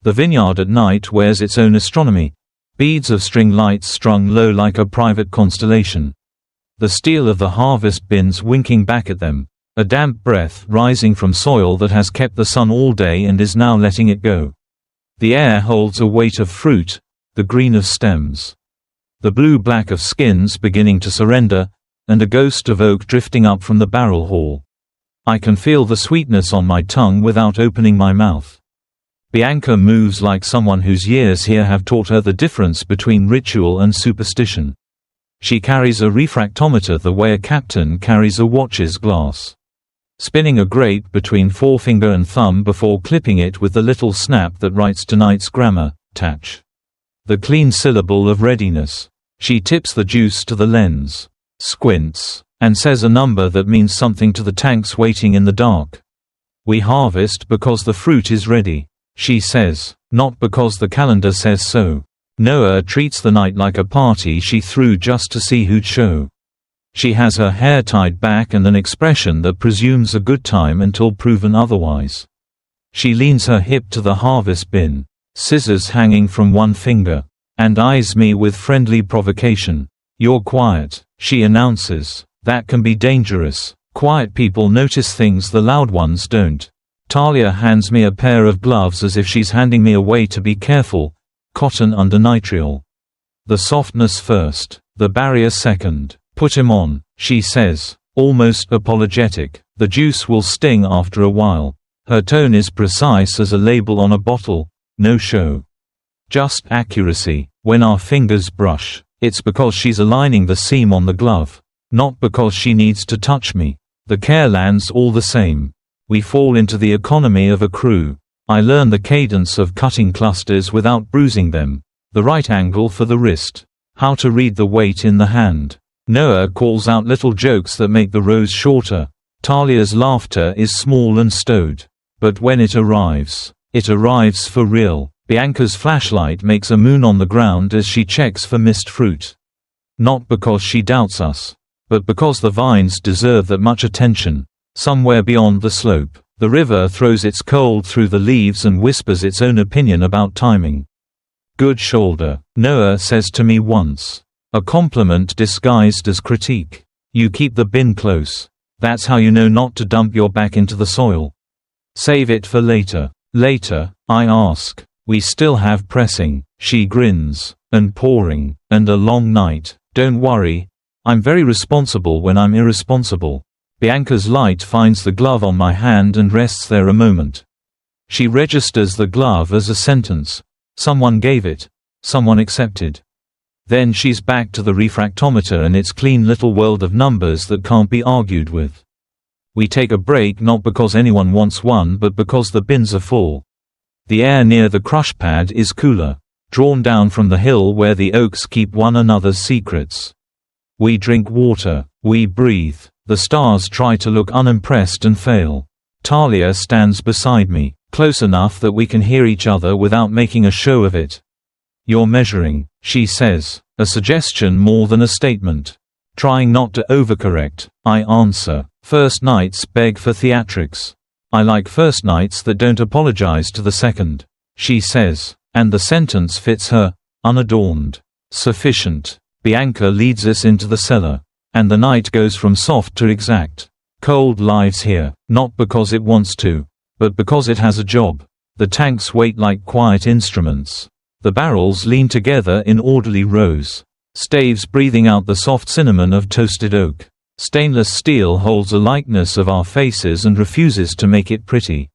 The vineyard at night wears its own astronomy, beads of string lights strung low like a private constellation. The steel of the harvest bins winking back at them, a damp breath rising from soil that has kept the sun all day and is now letting it go. The air holds a weight of fruit, the green of stems, the blue-black of skins beginning to surrender, and a ghost of oak drifting up from the barrel hall. I can feel the sweetness on my tongue without opening my mouth. Bianca moves like someone whose years here have taught her the difference between ritual and superstition. She carries a refractometer the way a captain carries a watch's glass, spinning a grape between forefinger and thumb before clipping it with the little snap that writes tonight's grammar, tach. The clean syllable of readiness. She tips the juice to the lens, squints, and says a number that means something to the tanks waiting in the dark. We harvest because the fruit is ready, she says, not because the calendar says so. Noah treats the night like a party she threw just to see who'd show. She has her hair tied back and an expression that presumes a good time until proven otherwise. She leans her hip to the harvest bin, scissors hanging from one finger, and eyes me with friendly provocation. "You're quiet," she announces. "That can be dangerous. Quiet people notice things the loud ones don't." Talia hands me a pair of gloves as if she's handing me away to be careful, cotton under nitrile. The softness first, the barrier second. "Put him on," she says, almost apologetic. "The juice will sting after a while." Her tone is precise as a label on a bottle, no show, just accuracy. When our fingers brush, it's because she's aligning the seam on the glove, not because she needs to touch me. The care lands all the same. We fall into the economy of a crew. I learn the cadence of cutting clusters without bruising them, the right angle for the wrist, how to read the weight in the hand. Noah calls out little jokes that make the rows shorter. Talia's laughter is small and stowed. But when it arrives for real. Bianca's flashlight makes a moon on the ground as she checks for missed fruit. Not because she doubts us, but because the vines deserve that much attention. Somewhere beyond the slope, the river throws its cold through the leaves and whispers its own opinion about timing. "Good shoulder," Noah says to me once. A compliment disguised as critique. "You keep the bin close. That's how you know not to dump your back into the soil. Save it for later." "Later?" I ask. "We still have pressing," she grins, "and pouring, and a long night." "Don't worry. I'm very responsible when I'm irresponsible." Bianca's light finds the glove on my hand and rests there a moment. She registers the glove as a sentence. Someone gave it. Someone accepted. Then she's back to the refractometer and its clean little world of numbers that can't be argued with. We take a break not because anyone wants one but because the bins are full. The air near the crush pad is cooler, drawn down from the hill where the oaks keep one another's secrets. We drink water. We breathe. The stars try to look unimpressed and fail. Talia stands beside me, close enough that we can hear each other without making a show of it. "You're measuring," she says, a suggestion more than a statement. Trying not to overcorrect, I answer. "First nights beg for theatrics. I like first nights that don't apologize to the second," she says, and the sentence fits her, unadorned. Sufficient. Bianca leads us into the cellar. And the night goes from soft to exact. Cold lives here, not because it wants to, but because it has a job. The tanks wait like quiet instruments. The barrels lean together in orderly rows, staves breathing out the soft cinnamon of toasted oak. Stainless steel holds a likeness of our faces and refuses to make it pretty.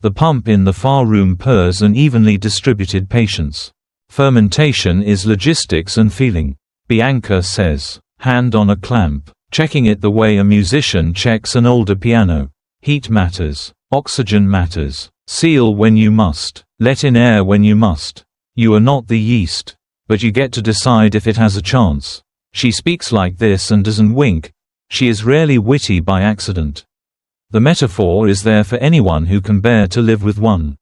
The pump in the far room purrs an evenly distributed patience. Fermentation is logistics and feeling. Bianca says, hand on a clamp, checking it the way a musician checks an older piano. Heat matters. Oxygen matters. Seal when you must. Let in air when you must. You are not the yeast, but you get to decide if it has a chance. She speaks like this and doesn't wink. She is rarely witty by accident. The metaphor is there for anyone who can bear to live with one.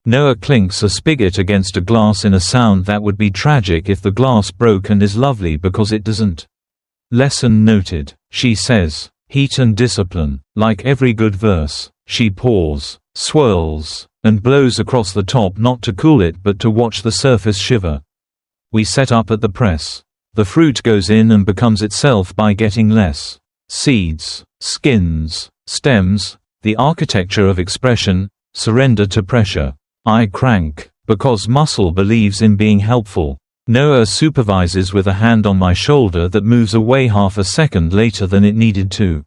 Noah clinks a spigot against a glass in a sound that would be tragic if the glass broke and is lovely because it doesn't. Lesson noted, she says. Heat and discipline. Like every good verse, she pours, swirls, and blows across the top not to cool it but to watch the surface shiver. We set up at the press. The fruit goes in and becomes itself by getting less seeds, skins, stems, the architecture of expression, surrender to pressure. I crank, because muscle believes in being helpful. Noah supervises with a hand on my shoulder that moves away half a second later than it needed to.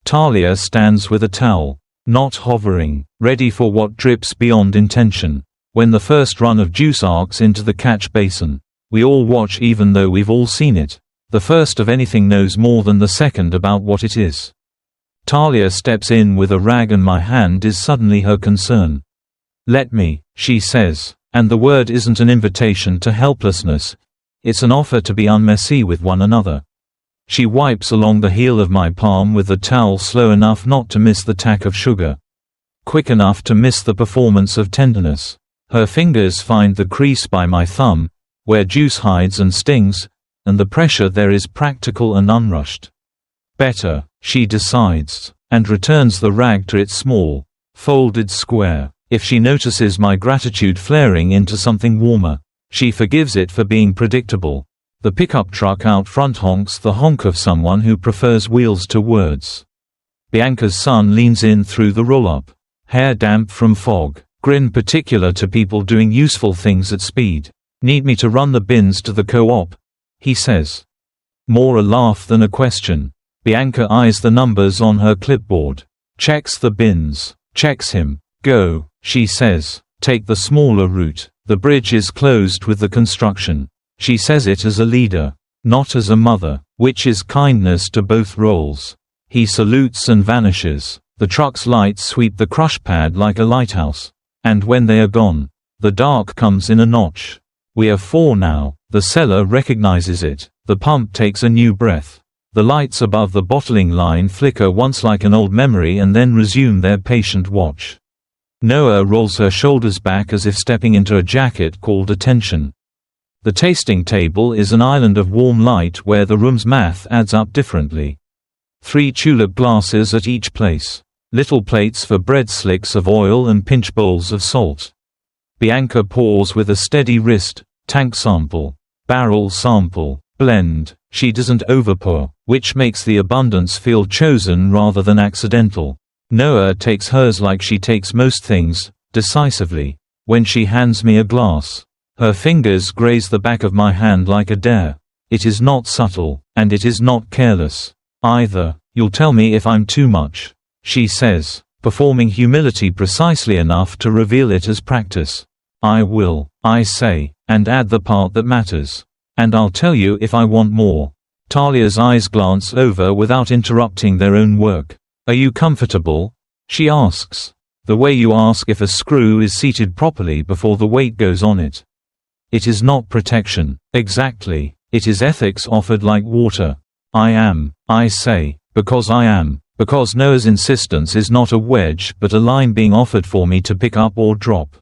Talia stands with a towel, not hovering, ready for what drips beyond intention. When the first run of juice arcs into the catch basin, we all watch even though we've all seen it. The first of anything knows more than the second about what it is. Talia steps in with a rag and my hand is suddenly her concern. "Let me," she says, and the word isn't an invitation to helplessness, it's an offer to be unmessy with one another. She wipes along the heel of my palm with the towel slow enough not to miss the tack of sugar, quick enough to miss the performance of tenderness. Her fingers find the crease by my thumb, where juice hides and stings, and the pressure there is practical and unrushed. Better, she decides, and returns the rag to its small, folded square. If she notices my gratitude flaring into something warmer, she forgives it for being predictable. The pickup truck out front honks the honk of someone who prefers wheels to words. Bianca's son leans in through the roll-up, hair damp from fog, grin particular to people doing useful things at speed. "Need me to run the bins to the co-op?" he says. More a laugh than a question. Bianca eyes the numbers on her clipboard. Checks the bins. Checks him. "Go," she says. "Take the smaller route. The bridge is closed with the construction." She says it as a leader, not as a mother, which is kindness to both roles. He salutes and vanishes. The truck's lights sweep the crush pad like a lighthouse. And when they are gone, the dark comes in a notch. We are 4 now. The cellar recognizes it. The pump takes a new breath. The lights above the bottling line flicker once like an old memory and then resume their patient watch. Noah rolls her shoulders back as if stepping into a jacket called attention. The tasting table is an island of warm light where the room's math adds up differently. 3 tulip glasses at each place. Little plates for bread slicks of oil and pinch bowls of salt. Bianca pours with a steady wrist, tank sample, barrel sample, blend. She doesn't overpour, which makes the abundance feel chosen rather than accidental. Noah takes hers like she takes most things, decisively. When she hands me a glass, her fingers graze the back of my hand like a dare. It is not subtle, and it is not careless, either. "You'll tell me if I'm too much," she says, performing humility precisely enough to reveal it as practice. "I will," I say, and add the part that matters. "And I'll tell you if I want more." Talia's eyes glance over without interrupting their own work. "Are you comfortable?" she asks. The way you ask if a screw is seated properly before the weight goes on it. It is not protection. Exactly. It is ethics offered like water. "I am," I say, "because I am." Because Noah's insistence is not a wedge but a line being offered for me to pick up or drop.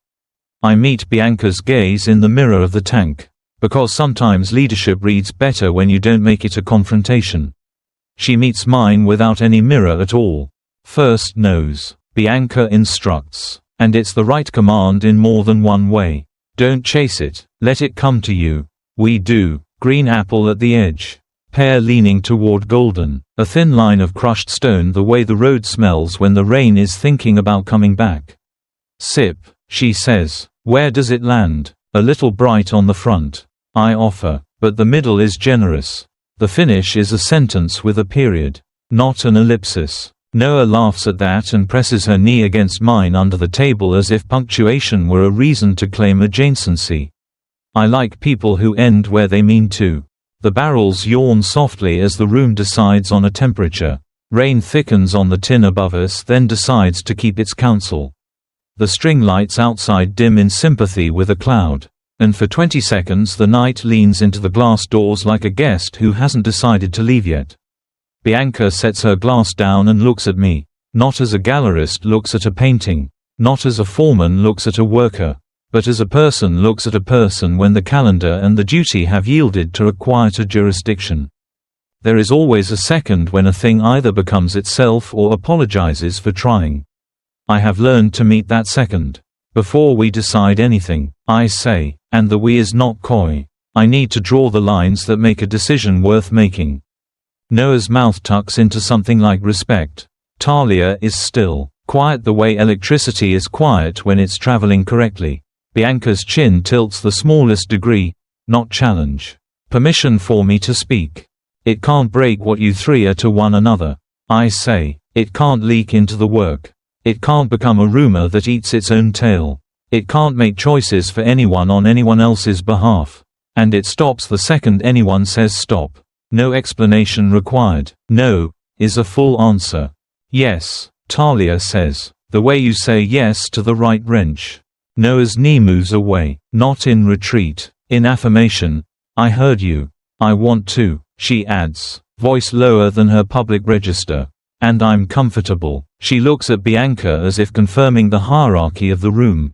I meet Bianca's gaze in the mirror of the tank. Because sometimes leadership reads better when you don't make it a confrontation. She meets mine without any mirror at all. First nose. Bianca instructs. And it's the right command in more than one way. Don't chase it, let it come to you. We do. Green apple at the edge. Pear leaning toward golden. A thin line of crushed stone the way the road smells when the rain is thinking about coming back. Sip, she says. Where does it land? A little bright on the front. I offer. But the middle is generous. The finish is a sentence with a period. Not an ellipsis. Noah laughs at that and presses her knee against mine under the table as if punctuation were a reason to claim adjacency. I like people who end where they mean to. The barrels yawn softly as the room decides on a temperature. Rain thickens on the tin above us, then decides to keep its counsel. The string lights outside dim in sympathy with a cloud. And for 20 seconds the night leans into the glass doors like a guest who hasn't decided to leave yet. Bianca sets her glass down and looks at me. Not as a gallerist looks at a painting. Not as a foreman looks at a worker. But as a person looks at a person when the calendar and the duty have yielded to a quieter jurisdiction. There is always a second when a thing either becomes itself or apologizes for trying. I have learned to meet that second. Before we decide anything, I say, and the we is not coy. I need to draw the lines that make a decision worth making. Noah's mouth tucks into something like respect. Talia is still, quiet the way electricity is quiet when it's traveling correctly. Bianca's chin tilts the smallest degree, not challenge. Permission for me to speak. It can't break what you three are to one another. I say, it can't leak into the work. It can't become a rumor that eats its own tail. It can't make choices for anyone on anyone else's behalf. And it stops the second anyone says stop. No explanation required. No is a full answer. Yes, Talia says, the way you say yes to the right wrench. Noah's knee moves away, not in retreat, in affirmation. I heard you. I want to, she adds, voice lower than her public register. And I'm comfortable. She looks at Bianca as if confirming the hierarchy of the room.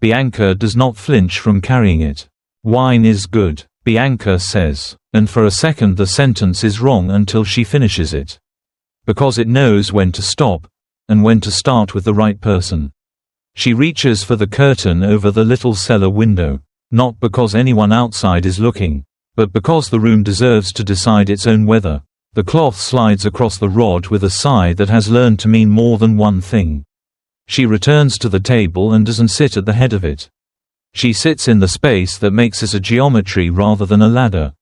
Bianca does not flinch from carrying it. Wine is good, Bianca says, and for a second the sentence is wrong until she finishes it. Because it knows when to stop, and when to start with the right person. She reaches for the curtain over the little cellar window, not because anyone outside is looking, but because the room deserves to decide its own weather. The cloth slides across the rod with a sigh that has learned to mean more than one thing. She returns to the table and doesn't sit at the head of it. She sits in the space that makes it a geometry rather than a ladder.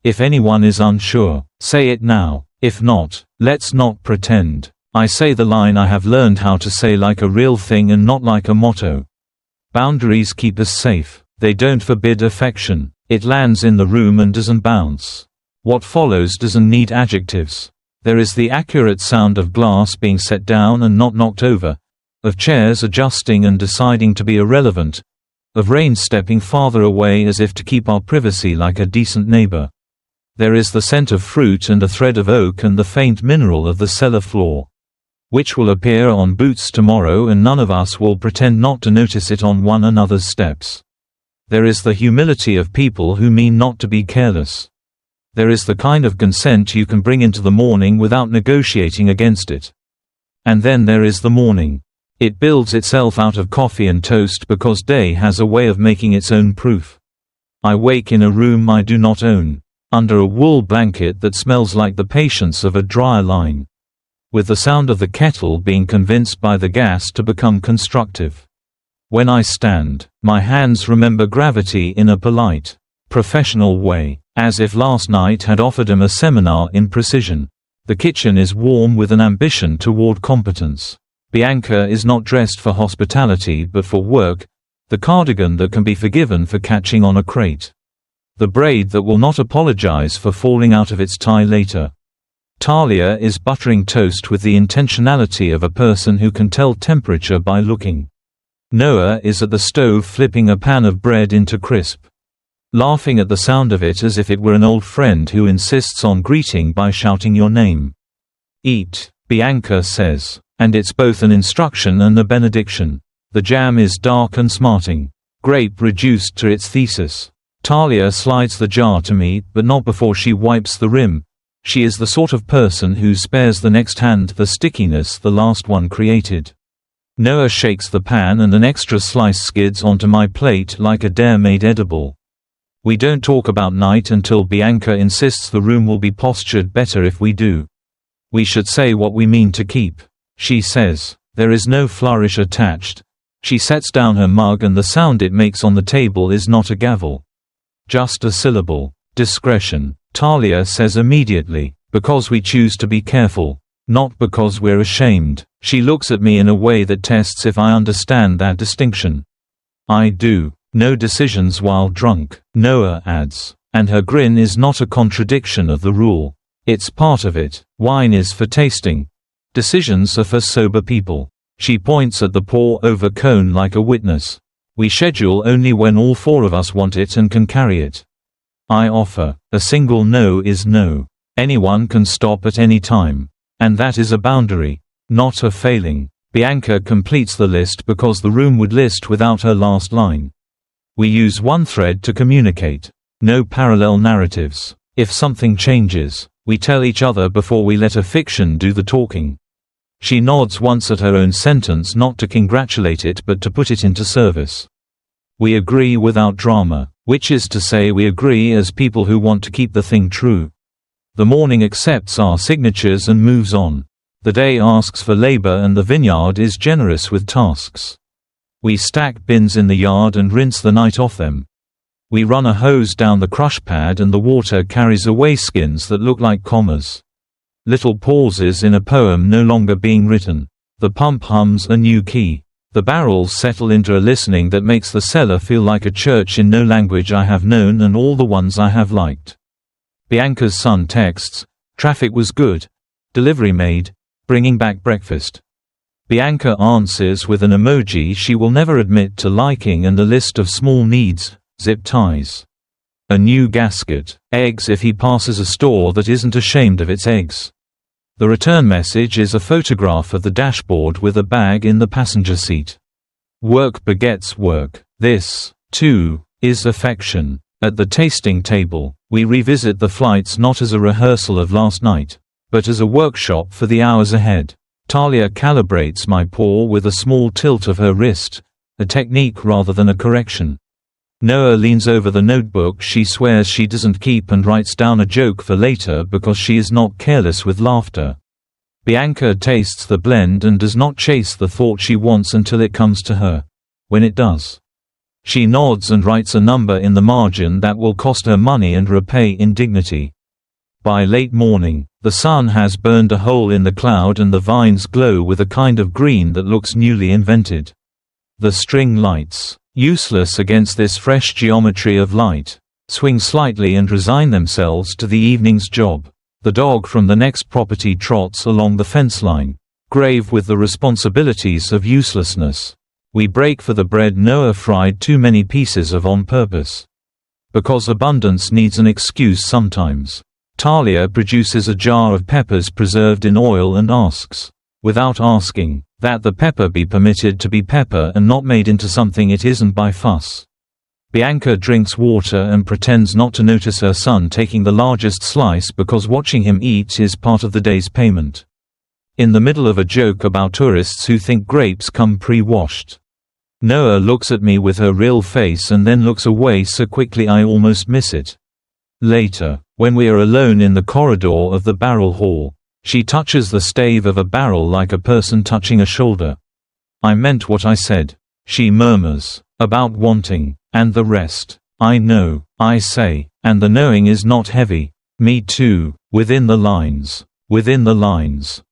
If anyone is unsure, say it now. If not, let's not pretend. I say the line I have learned how to say like a real thing and not like a motto. Boundaries keep us safe. They don't forbid affection. It lands in the room and doesn't bounce. What follows doesn't need adjectives. There is the accurate sound of glass being set down and not knocked over, of chairs adjusting and deciding to be irrelevant, of rain stepping farther away as if to keep our privacy like a decent neighbor. There is the scent of fruit and a thread of oak and the faint mineral of the cellar floor, which will appear on boots tomorrow and none of us will pretend not to notice it on one another's steps. There is the humility of people who mean not to be careless. There is the kind of consent you can bring into the morning without negotiating against it. And then there is the morning. It builds itself out of coffee and toast because day has a way of making its own proof. I wake in a room I do not own, under a wool blanket that smells like the patience of a dryer line, with the sound of the kettle being convinced by the gas to become constructive. When I stand, my hands remember gravity in a polite, professional way, as if last night had offered him a seminar in precision. The kitchen is warm with an ambition toward competence. Bianca is not dressed for hospitality but for work, the cardigan that can be forgiven for catching on a crate. The braid that will not apologize for falling out of its tie later. Talia is buttering toast with the intentionality of a person who can tell temperature by looking. Noah is at the stove flipping a pan of bread into crisp, laughing at the sound of it as if it were an old friend who insists on greeting by shouting your name. Eat, Bianca says, and it's both an instruction and a benediction. The jam is dark and smarting. Grape reduced to its thesis. Talia slides the jar to me, but not before she wipes the rim. She is the sort of person who spares the next hand the stickiness the last one created. Noah shakes the pan and an extra slice skids onto my plate like a dare-made edible. We don't talk about night until Bianca insists the room will be postured better if we do. We should say what we mean to keep. She says. There is no flourish attached. She sets down her mug and the sound it makes on the table is not a gavel. Just a syllable. Discretion. Talia says immediately, because we choose to be careful. Not because we're ashamed. She looks at me in a way that tests if I understand that distinction. I do. No decisions while drunk, Noah adds. And her grin is not a contradiction of the rule. It's part of it. Wine is for tasting. Decisions are for sober people. She points at the pour-over cone like a witness. We schedule only when all four of us want it and can carry it. I offer. A single no is no. Anyone can stop at any time. And that is a boundary, not a failing. Bianca completes the list because the room would list without her last line. We use one thread to communicate. No parallel narratives. If something changes, we tell each other before we let a fiction do the talking. She nods once at her own sentence, not to congratulate it but to put it into service. We agree without drama, which is to say we agree as people who want to keep the thing true. The morning accepts our signatures and moves on. The day asks for labor and the vineyard is generous with tasks. We stack bins in the yard and rinse the night off them. We run a hose down the crush pad and the water carries away skins that look like commas. Little pauses in a poem no longer being written. The pump hums a new key. The barrels settle into a listening that makes the cellar feel like a church in no language I have known and all the ones I have liked. Bianca's son texts, "Traffic was good. Delivery made. Bringing back breakfast." Bianca answers with an emoji she will never admit to liking and a list of small needs, zip ties. A new gasket, eggs if he passes a store that isn't ashamed of its eggs. The return message is a photograph of the dashboard with a bag in the passenger seat. Work begets work. This, too, is affection. At the tasting table, we revisit the flights not as a rehearsal of last night, but as a workshop for the hours ahead. Talia calibrates my paw with a small tilt of her wrist, a technique rather than a correction. Noah leans over the notebook she swears she doesn't keep and writes down a joke for later because she is not careless with laughter. Bianca tastes the blend and does not chase the thought she wants until it comes to her. When it does, she nods and writes a number in the margin that will cost her money and repay in dignity. By late morning, the sun has burned a hole in the cloud and the vines glow with a kind of green that looks newly invented. The string lights, useless against this fresh geometry of light, swing slightly and resign themselves to the evening's job. The dog from the next property trots along the fence line, grave with the responsibilities of uselessness. We break for the bread Noah fried too many pieces of on purpose. Because abundance needs an excuse sometimes. Talia produces a jar of peppers preserved in oil and asks, without asking, that the pepper be permitted to be pepper and not made into something it isn't by fuss. Bianca drinks water and pretends not to notice her son taking the largest slice because watching him eat is part of the day's payment. In the middle of a joke about tourists who think grapes come pre-washed, Noah looks at me with her real face and then looks away so quickly I almost miss it. Later, when we are alone in the corridor of the barrel hall, she touches the stave of a barrel like a person touching a shoulder. "I meant what I said," she murmurs, "about wanting, and the rest. I know," I say, and the knowing is not heavy. "Me too, within the lines,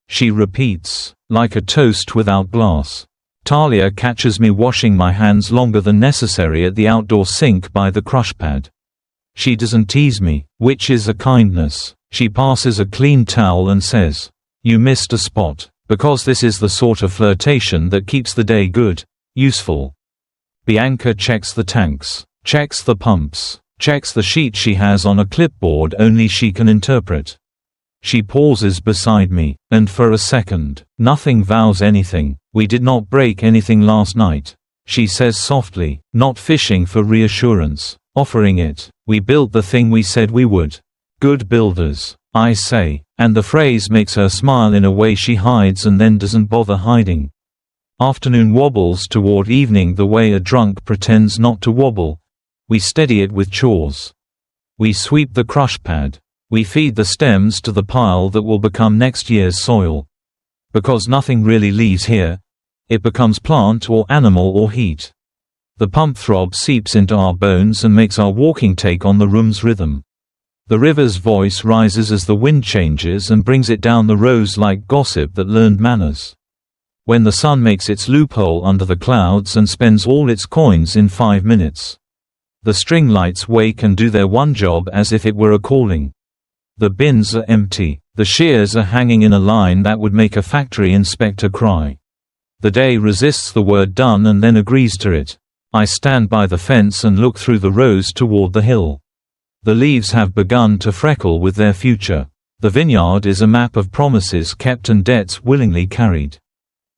she repeats, like a toast without glass. Talia catches me washing my hands longer than necessary at the outdoor sink by the crush pad. She doesn't tease me, which is a kindness. She passes a clean towel and says, "You missed a spot," because this is the sort of flirtation that keeps the day good, useful. Bianca checks the tanks, checks the pumps, checks the sheet she has on a clipboard only she can interpret. She pauses beside me, and for a second, nothing vows anything. "We did not break anything last night," she says softly, not fishing for reassurance, offering it. "We built the thing we said we would. Good builders," I say, and the phrase makes her smile in a way she hides and then doesn't bother hiding. Afternoon wobbles toward evening the way a drunk pretends not to wobble. We steady it with chores. We sweep the crush pad. We feed the stems to the pile that will become next year's soil. Because nothing really leaves here. It becomes plant or animal or heat. The pump throb seeps into our bones and makes our walking take on the room's rhythm. The river's voice rises as the wind changes and brings it down the rows like gossip that learned manners. When the sun makes its loophole under the clouds and spends all its coins in 5 minutes. The string lights wake and do their one job as if it were a calling. The bins are empty. The shears are hanging in a line that would make a factory inspector cry. The day resists the word done and then agrees to it. I stand by the fence and look through the rows toward the hill. The leaves have begun to freckle with their future. The vineyard is a map of promises kept and debts willingly carried.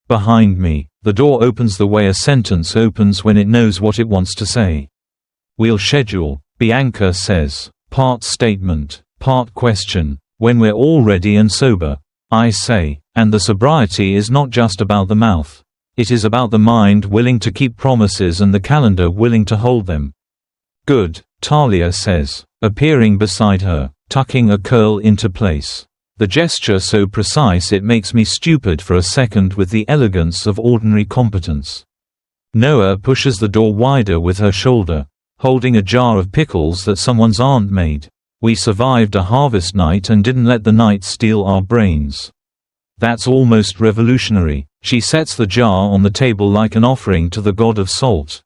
Behind me, the door opens the way a sentence opens when it knows what it wants to say. "We'll schedule," Bianca says, part statement, part question, "when we're all ready and sober." I say, and the sobriety is not just about the mouth. It is about the mind willing to keep promises and the calendar willing to hold them. Good, Talia says, appearing beside her, tucking a curl into place. The gesture so precise it makes me stupid for a second with the elegance of ordinary competence. Noah pushes the door wider with her shoulder, holding a jar of pickles that someone's aunt made. We survived a harvest night and didn't let the night steal our brains. That's almost revolutionary. She sets the jar on the table like an offering to the god of salt.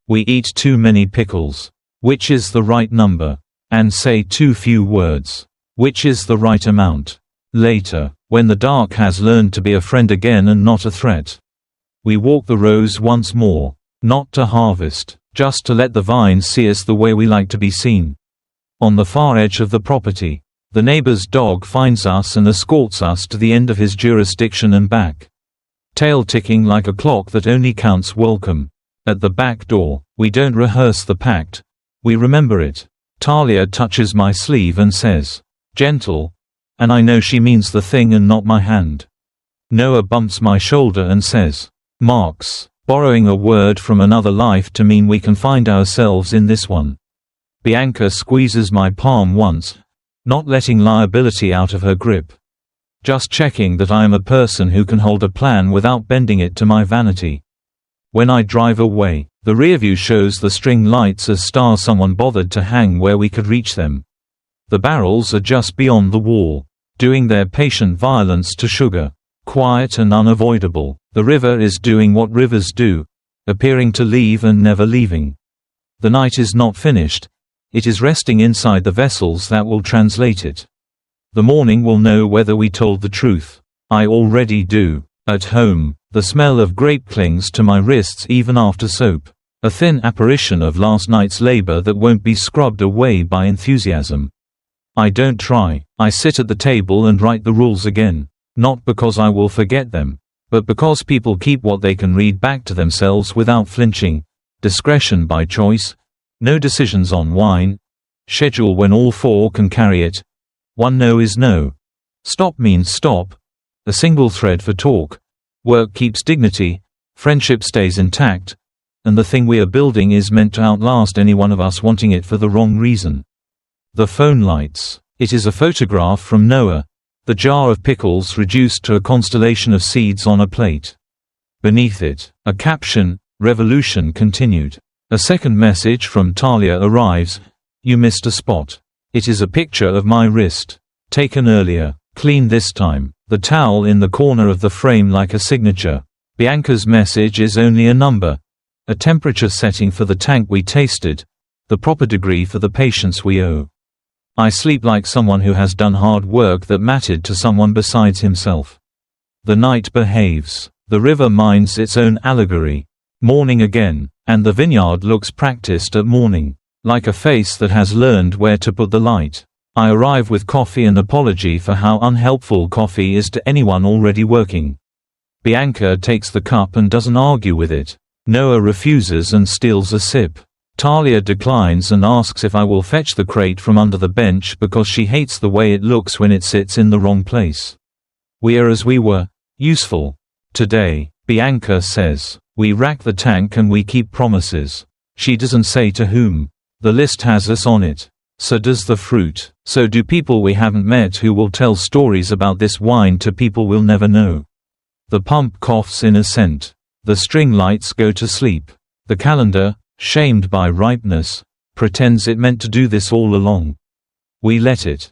We eat too many pickles. Which is the right number? And say too few words. Which is the right amount? Later, when the dark has learned to be a friend again and not a threat. We walk the rows once more. Not to harvest, just to let the vines see us the way we like to be seen. On the far edge of the property, the neighbor's dog finds us and escorts us to the end of his jurisdiction and back. Tail ticking like a clock that only counts welcome. At the back door, we don't rehearse the pact. We remember it. Talia touches my sleeve and says, "Gentle," and I know she means the thing and not my hand. Noah bumps my shoulder and says, "Marks," borrowing a word from another life to mean we can find ourselves in this one. Bianca squeezes my palm once, not letting liability out of her grip. Just checking that I am a person who can hold a plan without bending it to my vanity. When I drive away, the rearview shows the string lights as stars someone bothered to hang where we could reach them. The barrels are just beyond the wall, doing their patient violence to sugar. Quiet and unavoidable, the river is doing what rivers do, appearing to leave and never leaving. The night is not finished. It is resting inside the vessels that will translate it. The morning will know whether we told the truth. I already do. At home, the smell of grape clings to my wrists even after soap. A thin apparition of last night's labor that won't be scrubbed away by enthusiasm. I don't try. I sit at the table and write the rules again. Not because I will forget them, but because people keep what they can read back to themselves without flinching. Discretion by choice. No decisions on wine. Schedule when all four can carry it. One no is no. Stop means stop. A single thread for talk. Work keeps dignity. Friendship stays intact. And the thing we are building is meant to outlast any one of us wanting it for the wrong reason. The phone lights. It is a photograph from Noah. The jar of pickles reduced to a constellation of seeds on a plate. Beneath it, a caption, "Revolution continued." A second message from Talia arrives. "You missed a spot." It is a picture of my wrist. Taken earlier. Clean this time. The towel in the corner of the frame like a signature. Bianca's message is only a number. A temperature setting for the tank we tasted. The proper degree for the patience we owe. I sleep like someone who has done hard work that mattered to someone besides himself. The night behaves. The river minds its own allegory. Morning again. And the vineyard looks practiced at morning. Like a face that has learned where to put the light. I arrive with coffee and apology for how unhelpful coffee is to anyone already working. Bianca takes the cup and doesn't argue with it. Noah refuses and steals a sip. Talia declines and asks if I will fetch the crate from under the bench because she hates the way it looks when it sits in the wrong place. We are as we were. Useful. Today, Bianca says. We rack the tank and we keep promises. She doesn't say to whom. The list has us on it. So does the fruit. So do people we haven't met who will tell stories about this wine to people we'll never know. The pump coughs in assent. The string lights go to sleep. The calendar, shamed by ripeness, pretends it meant to do this all along. We let it.